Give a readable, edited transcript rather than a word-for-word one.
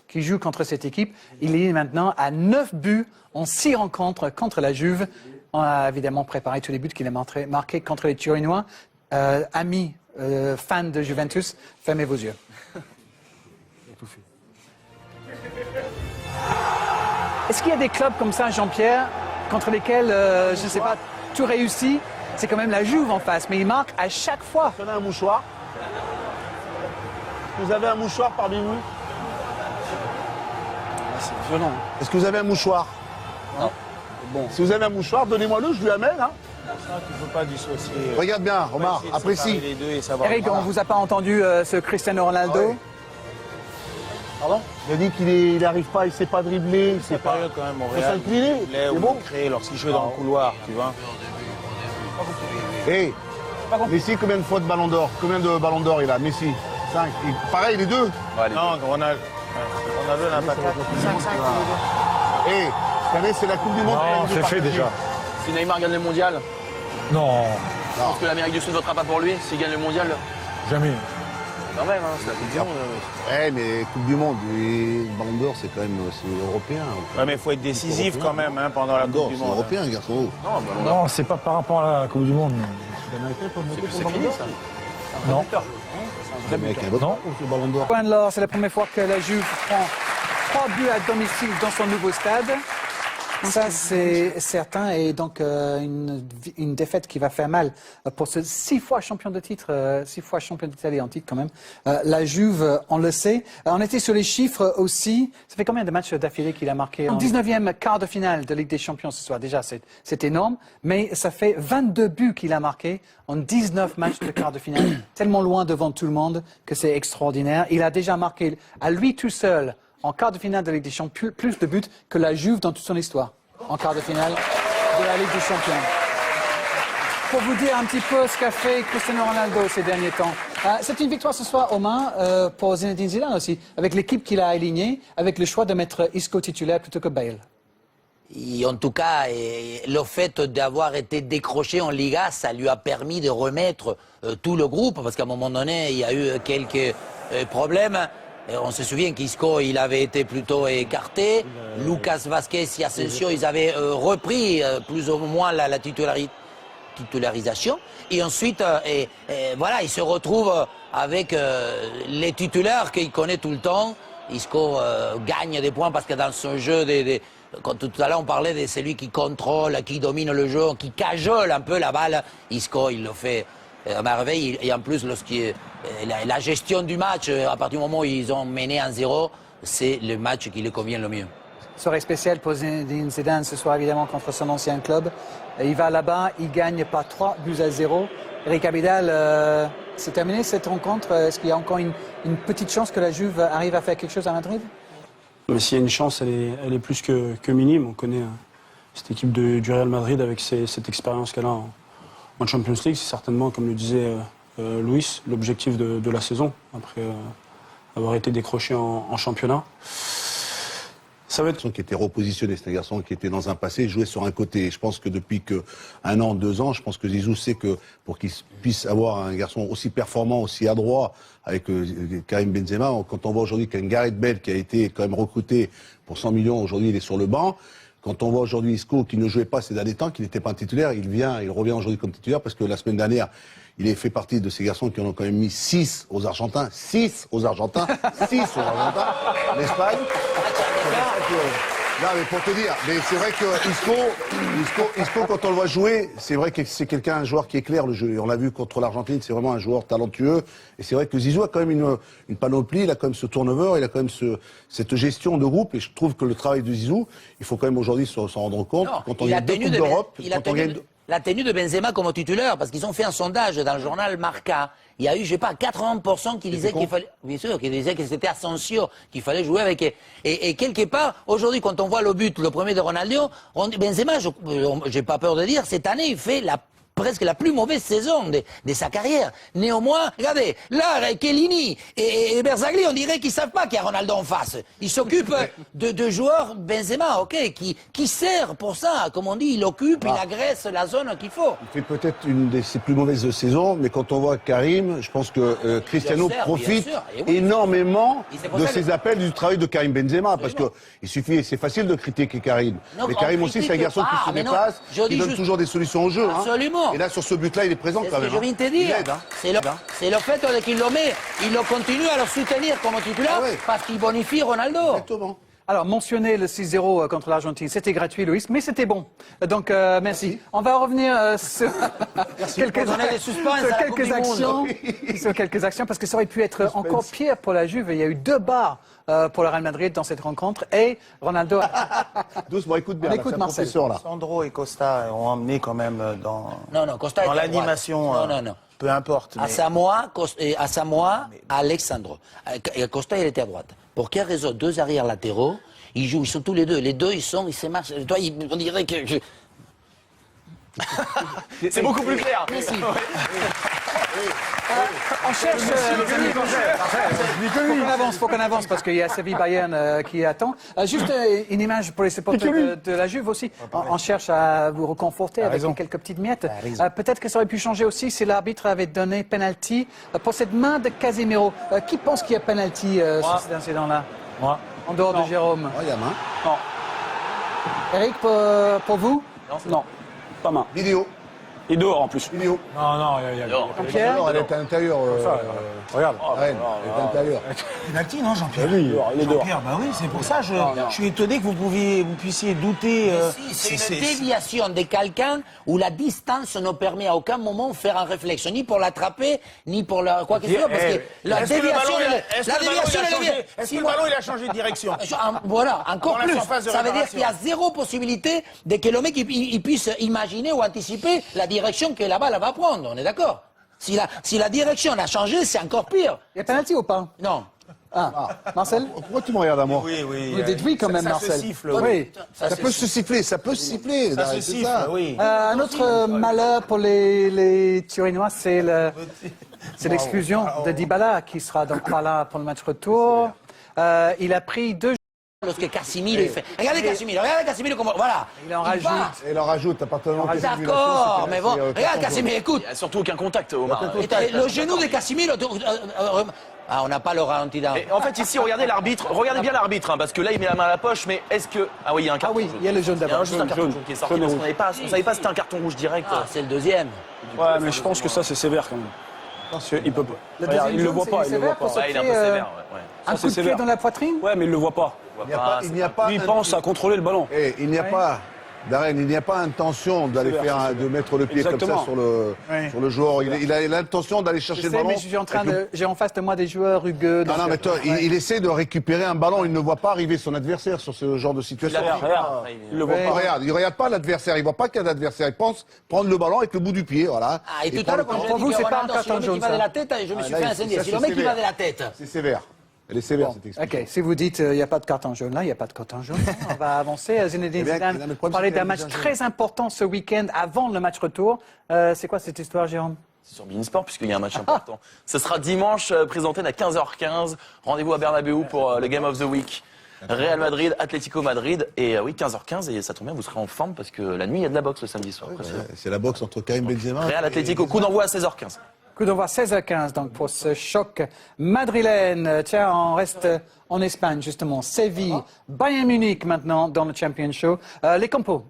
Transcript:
qui joue contre cette équipe. Il est maintenant à 9 buts en 6 rencontres contre la Juve. On a évidemment préparé tous les buts qu'il a marqués contre les Turinois. Amis, fans de Juventus, fermez vos yeux. Est-ce qu'il y a des clubs comme ça, Jean-Pierre, contre lesquels, je ne sais pas, tout réussit? C'est quand même la Juve en face, mais il marque à chaque fois. Vous avez un mouchoir? Vous avez un mouchoir parmi vous? C'est violent. Est-ce que vous avez un mouchoir? Non. Bon. Si vous avez un mouchoir, donnez-moi-le, je lui amène. Hein. Tu ne peux pas dissocier. Regarde bien, Omar, apprécie. Les deux et savoir. Eric, on ne vous a pas entendu ce Cristiano Ronaldo? Ah ouais. Pardon? Il a dit qu'il n'arrive pas, il ne sait pas dribbler, il ne sait C'est pas. période quand même au Faut Real. s'incliner, Il est c'est bon? créé lorsqu'il jouait dans le couloir, tu vois. Hé, Messi, combien de fois de ballon d'or? Combien de ballons d'or il a, Messi? 5. Pareil, les deux? Non, Ronaldo n'a pas 4. 5. Hé, cette année, c'est la Coupe du Monde. Non, c'est fait déjà. Si Neymar gagne le mondial, Non, je pense que l'Amérique du Sud ne votera pas pour lui. S'il gagne le mondial, jamais. quand même, hein, c'est la Coupe du Monde. Ouais, mais Coupe du Monde, et Ballon d'Or, c'est quand même européen. Ouais, mais il faut être décisif quand même hein, pendant la Coupe du C'est Monde. européen, garçon. Non, c'est pas par rapport à la Coupe du Monde. C'est fini, ça. Non. Le mec, un vote Non. pour ce Ballon d'Or. Point de l'or, c'est la première fois que la Juve prend 3 buts à domicile dans son nouveau stade. Ça, c'est certain, et donc une défaite qui va faire mal pour ce 6 fois champion de titre, 6 fois champion d'Italie en titre quand même. La Juve, on le sait. On était sur les chiffres aussi. Ça fait combien de matchs d'affilée qu'il a marqué? En 19e quart de finale de Ligue des Champions ce soir. Déjà, c'est énorme, mais ça fait 22 buts qu'il a marqué en 19 matchs de quart de finale. Tellement loin devant tout le monde que c'est extraordinaire. Il a déjà marqué à lui tout seul en quart de finale de la Ligue des Champions, plus de buts que la Juve dans toute son histoire, en quart de finale de la Ligue des Champions. Pour vous dire un petit peu ce qu'a fait Cristiano Ronaldo ces derniers temps. C'est une victoire ce soir aux mains pour Zinedine Zidane aussi, avec l'équipe qu'il a alignée, avec le choix de mettre Isco titulaire plutôt que Bale. Et en tout cas, le fait d'avoir été décroché en Liga, ça lui a permis de remettre tout le groupe, parce qu'à un moment donné, il y a eu quelques problèmes. On se souvient qu'Isco, il avait été plutôt écarté. Lucas Vazquez et Asensio, ils avaient repris plus ou moins la titularisation. Et ensuite, voilà, il se retrouve avec les titulaires qu'il connaît tout le temps. Isco gagne des points parce que dans son jeu, quand tout à l'heure on parlait de celui qui contrôle, qui domine le jeu, qui cajole un peu la balle, Isco, il le fait à merveille. Et en plus, la gestion du match, à partir du moment où ils ont mené 1-0, c'est le match qui lui convient le mieux. Soirée spéciale pour Zinedine Zidane ce soir évidemment contre son ancien club. Il va là-bas, il gagne par 3-0. Eric Abidal, c'est terminé cette rencontre. Est-ce qu'il y a encore une petite chance que la Juve arrive à faire quelque chose à Madrid? Mais s'il y a une chance, elle est plus que minime. On connaît cette équipe du Real Madrid avec cette expérience qu'elle a en Champions League. C'est certainement, comme le disait Luis, l'objectif de la saison, après avoir été décroché en championnat. Ça va être un garçon qui était repositionné, c'est un garçon qui était dans un passé, jouait sur un côté. Je pense que depuis 1 an, 2 ans, je pense que Zizou sait que pour qu'il puisse avoir un garçon aussi performant, aussi adroit avec Karim Benzema, quand on voit aujourd'hui qu'un Gareth Bale qui a été quand même recruté pour 100 millions, aujourd'hui il est sur le banc. Quand on voit aujourd'hui Isco qui ne jouait pas ces derniers temps, qui n'était pas un titulaire, il revient aujourd'hui comme titulaire parce que la semaine dernière, il est fait partie de ces garçons qui en ont quand même mis 6 aux Argentins. 6 aux Argentins. 6 aux Argentins. L'Espagne. Non, mais pour te dire, mais c'est vrai que Isco, quand on le voit jouer, c'est vrai que c'est un joueur qui éclaire le jeu. Et on l'a vu contre l'Argentine, c'est vraiment un joueur talentueux. Et c'est vrai que Zizou a quand même une panoplie, il a quand même ce turnover, il a quand même cette gestion de groupe. Et je trouve que le travail de Zizou, il faut quand même aujourd'hui s'en rendre compte. Non, quand on gagne 2 Coupes d'Europe, quand on gagne... La tenue de Benzema comme titulaire, parce qu'ils ont fait un sondage dans le journal Marca. Il y a eu, je sais pas, 80% qui disaient qu'il fallait, bien sûr, qui disaient que c'était Asensio, qu'il fallait jouer avec. Et quelque part, aujourd'hui, quand on voit le but, le premier de Ronaldo, Benzema, j'ai pas peur de dire, cette année, il fait presque la plus mauvaise saison de sa carrière. Néanmoins, regardez, là, Chiellini et Berzagli, on dirait qu'ils savent pas qu'il y a Ronaldo en face. Ils s'occupent de joueurs Benzema, ok, qui sert pour ça. Comme on dit, il occupe, il agresse la zone qu'il faut. Il fait peut-être une de ses plus mauvaises saisons, mais quand on voit Karim, je pense que Cristiano Bien sûr, profite bien sûr. Et oui, énormément et c'est pour de ça que- ces appels du travail de Karim Benzema, parce que il suffit, c'est facile de critiquer Karim. Non, mais on Karim aussi, c'est un critique garçon pas, qui se mais non, dépasse, je qui dis donne juste- toujours des solutions au jeu. Absolument. Et là, sur ce but-là, il est présent C'est quand ce que même. je viens de te dire. Il aide, C'est le fait qu'il le met, il le continue à le soutenir comme titulaire Ah ouais. parce qu'il bonifie Ronaldo. Exactement. Alors, mentionner le 6-0 contre l'Argentine, c'était gratuit, Luis, mais c'était bon. Donc, merci. On va revenir sur quelques, Pour donner des suspens sur à la Coupe quelques du actions, sur quelques actions, parce que ça aurait pu être encore pire pour la Juve. Il y a eu 2 barres pour le Real Madrid dans cette rencontre, et Ronaldo. Doucement, écoute bien. On là, écoute c'est un Marcel. professeur, là. Sandro et Costa ont emmené quand même dans Non, Costa était à droite. l'animation. Non. Peu importe. À Samoa, Alexandro. Costa, il était à droite. Pour quelle raison? 2 arrières latéraux, ils jouent, ils sont tous les deux. Les deux, ils se marchent. Toi, on dirait que... C'est beaucoup plus clair. Merci. On cherche. Faut qu'on avance parce qu'il y a Séville Bayern qui attend. Juste une image pour les supporters de la Juve aussi. On cherche à vous reconforter avec quelques petites miettes. Peut-être que ça aurait pu changer aussi si l'arbitre avait donné penalty pour cette main de Casemiro. Qui pense qu'il y a penalty sur cet incident-là? Moi. En dehors de Jérôme. Oh, il y a main. Non, Eric, pour vous? non, pas main. Vidéo. Et dehors en plus. Vidéo. Non, il y a. Non. Pierre? Alors, elle est à l'intérieur. Regarde. Rennes, elle est à l'intérieur. Penalty, non, Jean-Pierre? Il est dehors. Jean-Pierre, bah oui, c'est pour ça. Je suis étonné que vous puissiez douter. C'est une déviation de quelqu'un où la distance ne permet à aucun moment de faire un réflexe, ni pour l'attraper, ni pour quoi que ce soit, parce que la déviation... Est-ce que le ballon il a changé de direction? Voilà, encore Dans la plus. surface de Ça veut dire réparation. qu'il y a zéro possibilité de que le mec il puisse imaginer ou anticiper la direction que la balle va prendre. On est d'accord? Si la direction a changé, c'est encore pire. Il y a penalty ou pas? Non. Marcel? Pourquoi tu me regardes à moi? Vous dites oui quand même, ça Marcel. se siffle. Oui. Ça peut se siffler, ça peut se siffler. Ça se c'est siffle, ça. oui. Un autre malheur pour les Turinois, c'est l'exclusion de Dybala qui sera donc pas là pour le match retour. Il a pris 2 jours. Lorsque Casemiro il fait. Regardez Casemiro comment. Voilà. Il en rajoute. part. Et il en rajoute à partir du moment où c'est D'accord, mais bon. c'est, Regarde carton Casemiro, écoute. Il n'y a surtout aucun contact, Omar. Et le genou de Casemiro. On n'a pas le ralenti là. Et en fait, ici, regardez l'arbitre. Regardez bien l'arbitre, hein, parce que là, il met la main à la poche, mais est-ce que. Ah oui, il y a un Ah carton oui, jaune. il y a le jaune Il y a d'abord. juste un carton jaune. jaune qui est sorti, Jaune parce et qu'on ne savait pas si c'était un carton rouge direct. Ah, c'est le deuxième. Ouais, mais je pense que ça c'est sévère quand même. Parce qu'il peut pas. Le Regarde, deuxième il le jaune, voit c'est pas, il le sévère voit pour pas. Ouais, il est un peu sauter, sévère. Ouais. un Ça, coup de c'est pied sévère. dans la poitrine. Ouais, mais il le voit pas. Il n'y a pas. Lui, il pense à contrôler le ballon. Et il n'y a pas, Darren, il n'y a pas intention d'aller C'est faire, vrai, de mettre le pied comme Exactement. ça sur le joueur. Il a l'intention d'aller Je chercher sais, le ballon. mais je suis j'ai en face de moi des joueurs rugueux. Non, donc, non, mais toi, il essaie de récupérer un ballon. Il ne voit pas arriver son adversaire sur ce genre de situation. Regarde, il le voit Il pas. regarde, il regarde pas l'adversaire. Il voit pas qu'il y a d'adversaire. Il pense prendre le ballon avec le bout du pied, voilà. Ah, et tout à l'heure, quand j'ai Pour dit vous, que c'est pas Ronaldo, un si le carton mec jaune, il va ça. de la tête, je me suis là, fait ça, incendier. c'est Si le mec il va sévère. de la tête. C'est sévère. Elle est sévère, cette expression. Ok, si vous dites il n'y a pas de carton jaune là, il n'y a pas de carton jaune. On va avancer. Zinedine Eh bien, Zidane, le problème, vous parlez c'est qu'il y a d'un match des très important ce week-end avant le match retour. C'est quoi cette histoire, Jérôme? C'est sur Beansport, puisqu'il y a un match important. Ce sera dimanche, présenté à 15h15. Rendez-vous à Bernabeu pour le Game of the Week. Real Madrid, Atlético Madrid. Et oui, 15h15, et ça tombe bien, vous serez en forme, parce que la nuit, il y a de la boxe le samedi soir. C'est la boxe entre Karim Benzema. Real Atlético, coup d'envoi à 16h15. Coup d'envoi 16h15 donc pour ce choc madrilène. Tiens, on reste en Espagne justement. Séville, Bayern Munich maintenant dans le Champions Show. Les compos